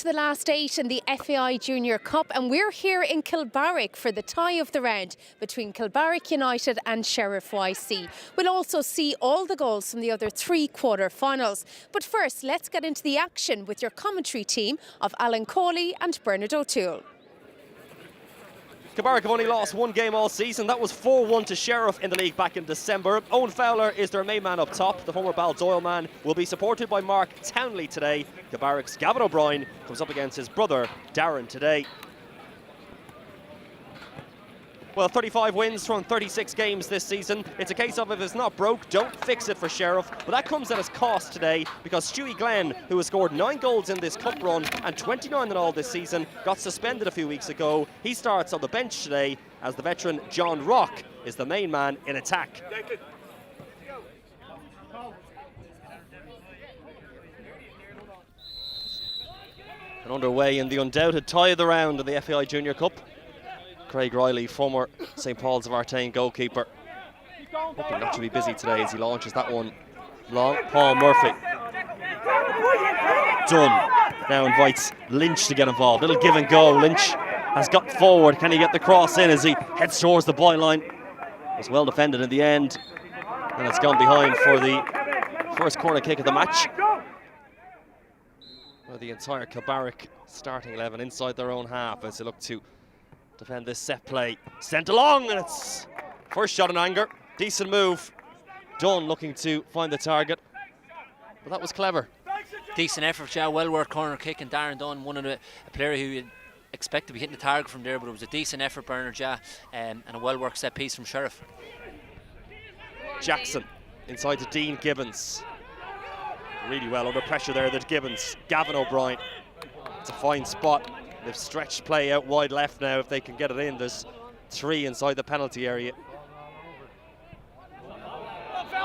the last 8 in the FAI Junior Cup, and we're here in Kilbarrack for the tie of the round between Kilbarrack United and Sheriff YC. We'll also see all the goals from the other 3 quarter-finals. But first, let's get into the action with your commentary team of Alan Cawley and Bernard O'Toole. Kilbarrack have only lost 1 game all season. That was 4-1 to Sheriff in the league back in December. Owen Fowler is their main man up top. The former Baldoyle man will be supported by Mark Townley today. Kilbarrack's Gavin O'Brien comes up against his brother Darren today. Well, 35 wins from 36 games this season. It's a case of if it's not broke, don't fix it for Sheriff. But that comes at its cost today because Stewie Glenn, who has scored 9 goals in this cup run and 29 in all this season, got suspended a few weeks ago. He starts on the bench today as the veteran John Rock is the main man in attack. And underway in the undoubted tie of the round in the FAI Junior Cup. Craig Riley, former St. Paul's of Artane goalkeeper, hoping not to be busy today as he launches that one long. Paul Murphy. Dunn now invites Lynch to get involved. Little give and go. Lynch has got forward. Can he get the cross in as he heads towards the byline? It was well defended in the end, and it's gone behind for the first corner kick of the match. Well, the entire Kilbarrack starting 11 inside their own half as they look to defend this set play. Sent along, and it's first shot in anger. Decent move. Dunn looking to find the target, but that was clever. Decent effort, yeah. Well worked corner kick, and Darren Dunn, a player who you'd expect to be hitting the target from there, but it was a decent effort, Bernard, yeah, and a well worked set piece from Sheriff. Jackson inside to Dean Gibbons. Really well under pressure there, that Gibbons. Gavin O'Brien. It's a fine spot. They've stretched play out wide left now. If they can get it in, there's 3 inside the penalty area.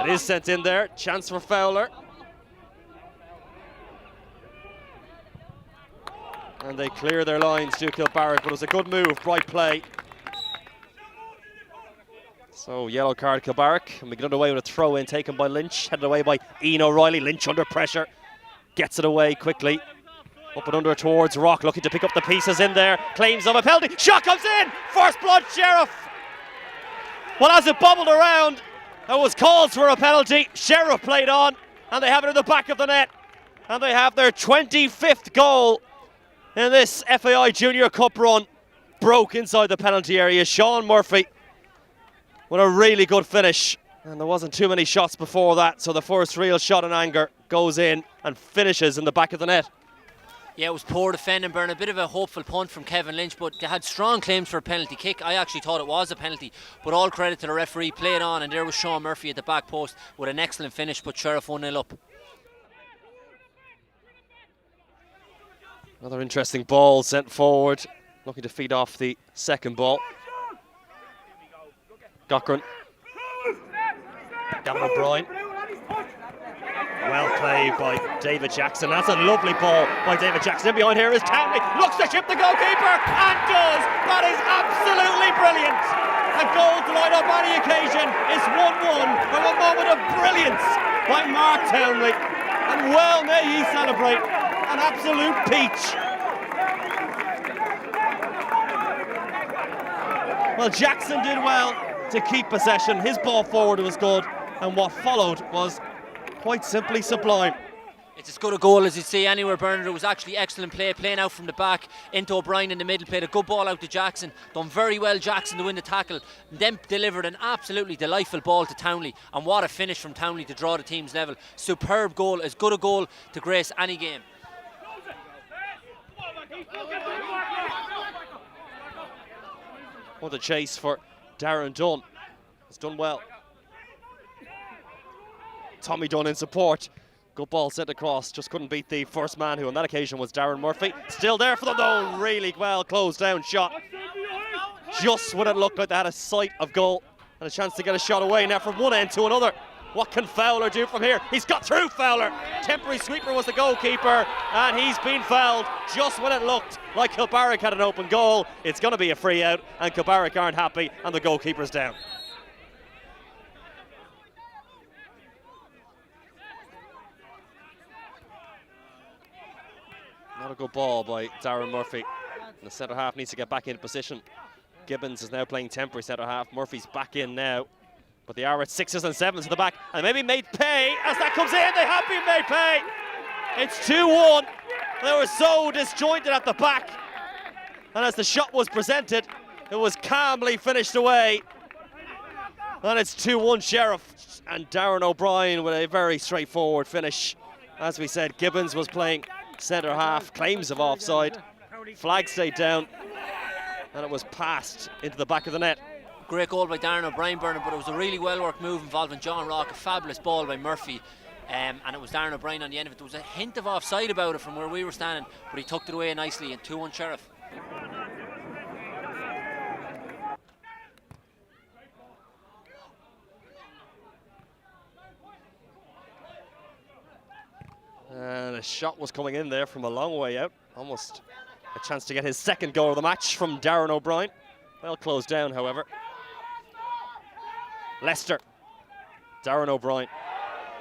It is sent in there. Chance for Fowler. And they clear their lines to Kilbarrack, but it was a good move, bright play. So yellow card Kilbarrack, and we get underway with a throw in taken by Lynch, headed away by Ian O'Reilly. Lynch under pressure, gets it away quickly. Up and under towards Rock, looking to pick up the pieces in there. Claims of a penalty. Shot comes in! First blood, Sheriff! Well, as it bubbled around, there was calls for a penalty. Sheriff played on, and they have it in the back of the net. And they have their 25th goal in this FAI Junior Cup run. Broke inside the penalty area. Sean Murphy with a really good finish. And there wasn't too many shots before that, so the first real shot in anger goes in and finishes in the back of the net. Yeah, it was poor defending, Bernard. A bit of a hopeful punt from Kevin Lynch, but they had strong claims for a penalty kick. I actually thought it was a penalty, but all credit to the referee, played on, and there was Sean Murphy at the back post with an excellent finish, put Sheriff 1-0 up. Another interesting ball sent forward, looking to feed off the second ball. Cochran. Gavin O'Brien. Well played by David Jackson. That's a lovely ball by David Jackson. In behind here is Townley. Looks to chip the goalkeeper and does. That is absolutely brilliant. A goal to light up any occasion. It's 1-1 from a moment of brilliance by Mark Townley. And well may he celebrate. An absolute peach. Well, Jackson did well to keep possession. His ball forward was good, and what followed was quite simply sublime. It's as good a goal as you'd see anywhere, Bernard. It was actually excellent play, playing out from the back into O'Brien in the middle, played a good ball out to Jackson, done very well Jackson to win the tackle, and then delivered an absolutely delightful ball to Townley, and what a finish from Townley to draw the team's level. Superb goal, as good a goal to grace any game. What a chase for Darren Dunn. He's done well. Tommy Dunn in support. Good ball sent across, just couldn't beat the first man, who on that occasion was Darren Murphy. Still there for them though, really well closed down shot. Just when it looked like they had a sight of goal and a chance to get a shot away now from one end to another. What can Fowler do from here? He's got through, Fowler. Temporary sweeper was the goalkeeper, and he's been fouled just when it looked like Kilbarrack had an open goal. It's going to be a free out, and Kilbarrack aren't happy, and the goalkeeper's down. Not Not a good ball by Darren Murphy. And the centre half needs to get back into position. Gibbons is now playing temporary centre half. Murphy's back in now. But they are at 6s and 7s at the back. And maybe made pay as that comes in. They have been made pay. It's 2-1. They were so disjointed at the back. And as the shot was presented, it was calmly finished away. And it's 2-1 Sheriff. And Darren O'Brien with a very straightforward finish. As we said, Gibbons was playing centre half. Claims of offside. Flag stayed down. And it was passed into the back of the net. Great goal by Darren O'Brien, Bernard, but it was a really well-worked move involving John Rock. A fabulous ball by Murphy. And it was Darren O'Brien on the end of it. There was a hint of offside about it from where we were standing, but he tucked it away nicely, and 2-1 Sheriff. And a shot was coming in there from a long way out. Almost a chance to get his second goal of the match from Darren O'Brien. Well closed down, however. Leicester. Darren O'Brien.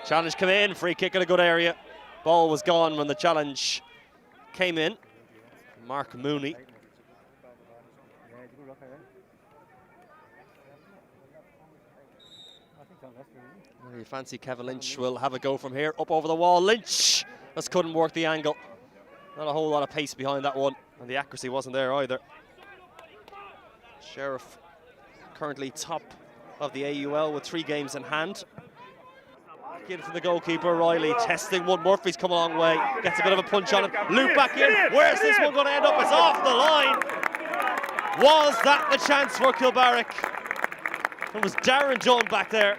Challenge came in, free kick in a good area. Ball was gone when the challenge came in. Mark Mooney. Well, you fancy Kevin Lynch will have a go from here. Up over the wall, Lynch just couldn't work the angle. Not a whole lot of pace behind that one, and the accuracy wasn't there either. Sheriff currently top of the AUL with 3 games in hand. Back in from the goalkeeper, Riley testing one. Murphy's come a long way, gets a bit of a punch on him. Loop back in. Where's this one going to end up? It's off the line. Was that the chance for Kilbarrack? It was Darren Dunn back there.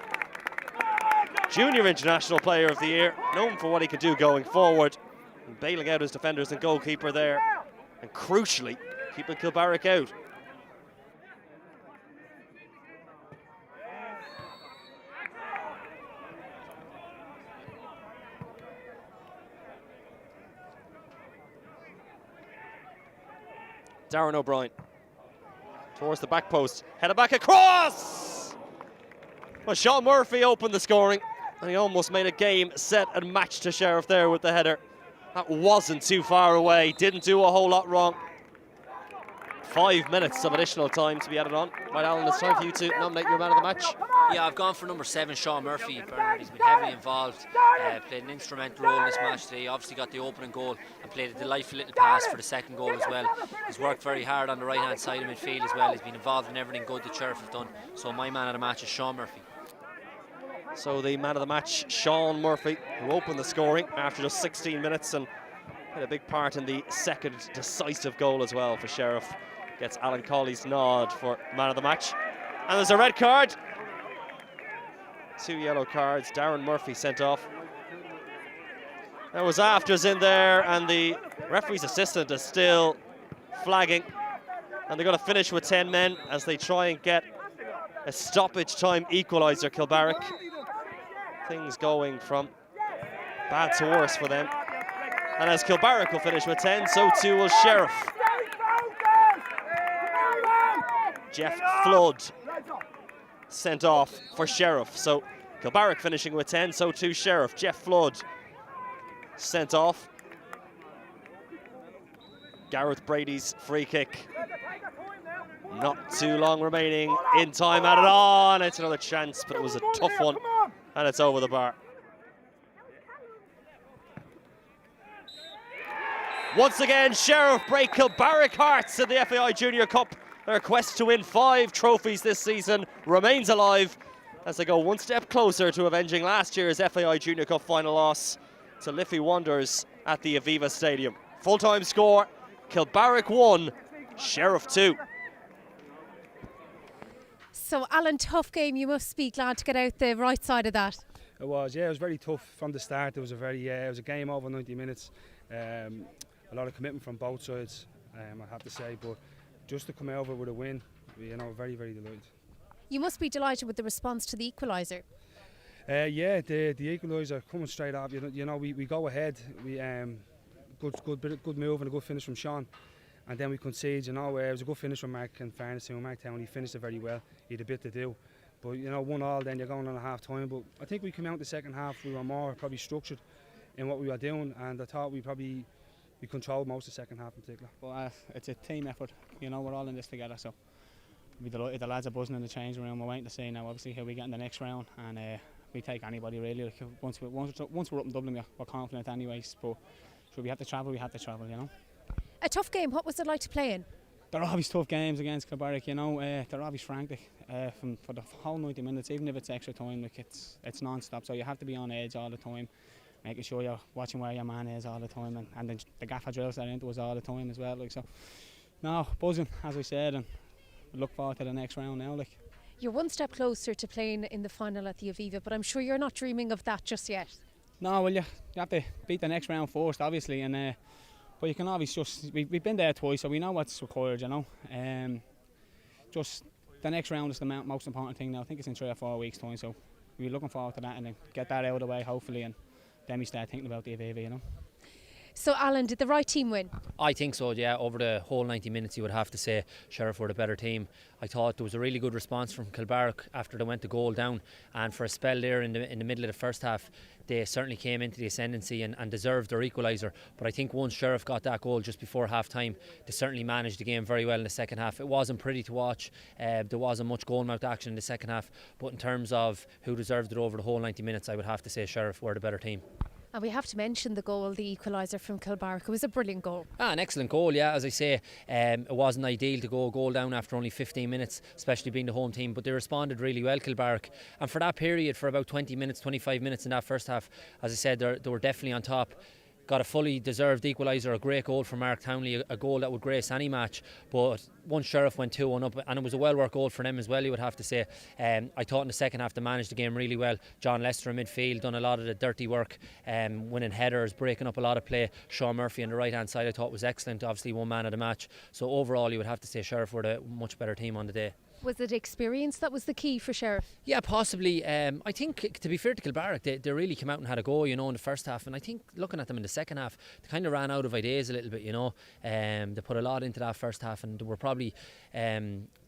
Junior International Player of the Year, known for what he could do going forward. And bailing out his defenders and goalkeeper there. And crucially, keeping Kilbarrack out. Darren O'Brien towards the back post, headed back across. Well, Sean Murphy opened the scoring, and he almost made a game, set and match to Sheriff there with the header. That wasn't too far away, didn't do a whole lot wrong. 5 minutes of additional time to be added on. Right, Alan, it's time for you to nominate your man of the match. Yeah, I've gone for number 7, Sean Murphy. Bernard, he's been heavily involved, played an instrumental role in this match today. He obviously got the opening goal and played a delightful little pass for the second goal as well. He's worked very hard on the right-hand side of midfield as well. He's been involved in everything good that Sheriff have done. So my man of the match is Sean Murphy. So the man of the match, Sean Murphy, who opened the scoring after just 16 minutes and had a big part in the second decisive goal as well for Sheriff. Gets Alan Cawley's nod for man of the match. And there's a red card. 2 yellow cards. Darren Murphy sent off. There was afters in there, and the referee's assistant is still flagging. And they're going to finish with 10 men as they try and get a stoppage time equaliser, Kilbarrack. Things going from bad to worse for them. And as Kilbarrack will finish with 10, so too will Sheriff. Jeff Flood sent off for Sheriff. So Kilbarrack finishing with 10, so too Sheriff. Jeff Flood sent off. Gareth Brady's free kick. Not too long remaining in time, added on. It's another chance, but it was a tough one, and it's over the bar. Once again, Sheriff break Kilbarrack hearts in the FAI Junior Cup. Their quest to win 5 trophies this season remains alive as they go one step closer to avenging last year's FAI Junior Cup final loss to Liffey Wanderers at the Aviva Stadium. Full-time score, Kilbarrack 1, Sheriff 2. So, Alan, tough game. You must be glad to get out the right side of that. It was, yeah. It was very tough from the start. It was a game over 90 minutes. A lot of commitment from both sides, I have to say. But just to come over with a win, you know, very, very delighted. You must be delighted with the response to the equaliser. Yeah, the equaliser coming straight up. You know, we go ahead. We good move and a good finish from Sean, and then we concede. You know, it was a good finish from Mark. In fairness to Mark Town, he finished it very well. He had a bit to do, but you know, 1-1. Then you're going on a half time. But I think we came out the second half. We were more probably structured in what we were doing, and I thought we probably we controlled most of the second half in particular. But it's a team effort, you know, we're all in this together, so we'll be delighted. The lads are buzzing in the changing room. We're waiting to see now obviously how we get in the next round, and we take anybody really. Like, once we're up in Dublin, we're confident anyways, but so we have to travel, you know. A tough game. What was it like to play in? They're always tough games against Kilbarrack, you know. They're always frantic for the whole 90 minutes, even if it's extra time. Like it's non-stop, so you have to be on edge all the time, making sure you're watching where your man is all the time, and then the gaffer drills that into us all the time as well. Like, so, no, buzzing as I said, and look forward to the next round now. Like, You're one step closer to playing in the final at the Aviva, but I'm sure you're not dreaming of that just yet. no, well, you have to beat the next round first, obviously, and but you can always we've been there twice, so we know what's required, you know. Just the next round is the most important thing now. I think it's in 3 or 4 weeks' time, so we're looking forward to that and then get that out of the way, hopefully, and then we start thinking about the Aviva, you know. So, Alan, did the right team win? I think so, yeah. Over the whole 90 minutes, you would have to say Sheriff were the better team. I thought there was a really good response from Kilbarrack after they went the goal down, and for a spell there in the middle of the first half, they certainly came into the ascendancy and deserved their equaliser. But I think once Sheriff got that goal just before half time, they certainly managed the game very well in the second half. It wasn't pretty to watch. There wasn't much goal mouth action in the second half, but in terms of who deserved it over the whole 90 minutes, I would have to say Sheriff were the better team. And we have to mention the goal, the equaliser from Kilbarrack. It was a brilliant goal. An excellent goal, yeah. As I say, it wasn't ideal to go a goal down after only 15 minutes, especially being the home team, but they responded really well, Kilbarrack. And for that period, for about 20 minutes, 25 minutes in that first half, as I said, they were definitely on top. Got a fully deserved equaliser, a great goal from Mark Townley, a goal that would grace any match. But once Sheriff went 2-1 up, and it was a well-worked goal for them as well, you would have to say. I thought in the second half they managed the game really well. John Lester in midfield done a lot of the dirty work, winning headers, breaking up a lot of play. Sean Murphy on the right-hand side I thought was excellent, obviously one man of the match. So overall you would have to say Sheriff were the much better team on the day. Was it experience that was the key for Sheriff? Yeah, possibly. I think, to be fair to Kilbarrack, they really came out and had a go, you know, in the first half. And I think looking at them in the second half, they kind of ran out of ideas a little bit, you know. They put a lot into that first half, and they were probably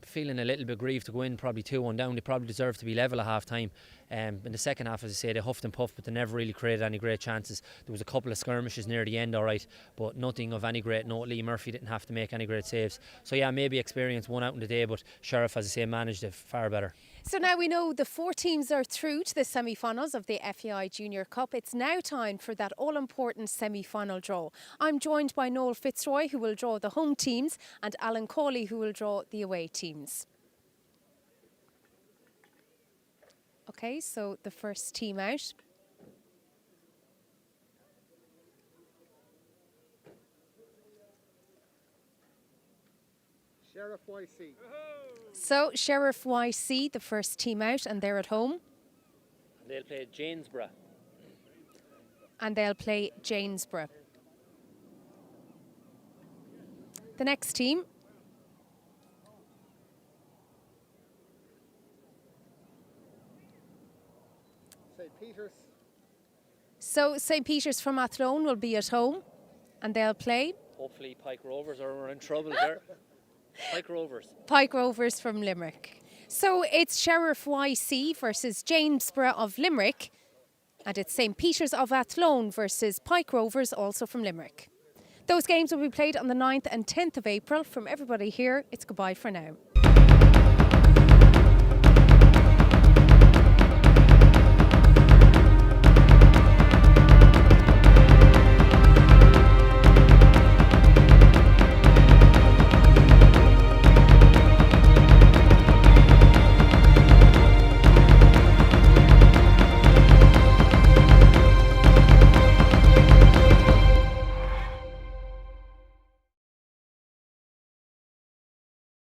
feeling a little bit grieved to go in, probably 2-1 down. They probably deserved to be level at half time. In the second half, as I say, they huffed and puffed, but they never really created any great chances. There was a couple of skirmishes near the end, all right, but nothing of any great note. Lee Murphy didn't have to make any great saves. So yeah, maybe experience won out in the day, but Sheriff, as I say, managed it far better. So now we know the 4 teams are through to the semi-finals of the FAI Junior Cup. It's now time for that all-important semi-final draw. I'm joined by Noel Fitzroy, who will draw the home teams, and Alan Cawley, who will draw the away teams. Okay, so the first team out. Sheriff YC. So Sheriff YC, the first team out, and they're at home. They'll play Janesborough. And they'll play Janesborough. The next team. St. Peter's. So St. Peter's from Athlone will be at home, and they'll play Hopefully Pike Rovers, or we're in trouble there. Pike Rovers. Pike Rovers from Limerick. So it's Sheriff YC versus Janesborough of Limerick, and it's St. Peter's of Athlone versus Pike Rovers, also from Limerick. Those games will be played on the 9th and 10th of April. From everybody here, it's goodbye for now.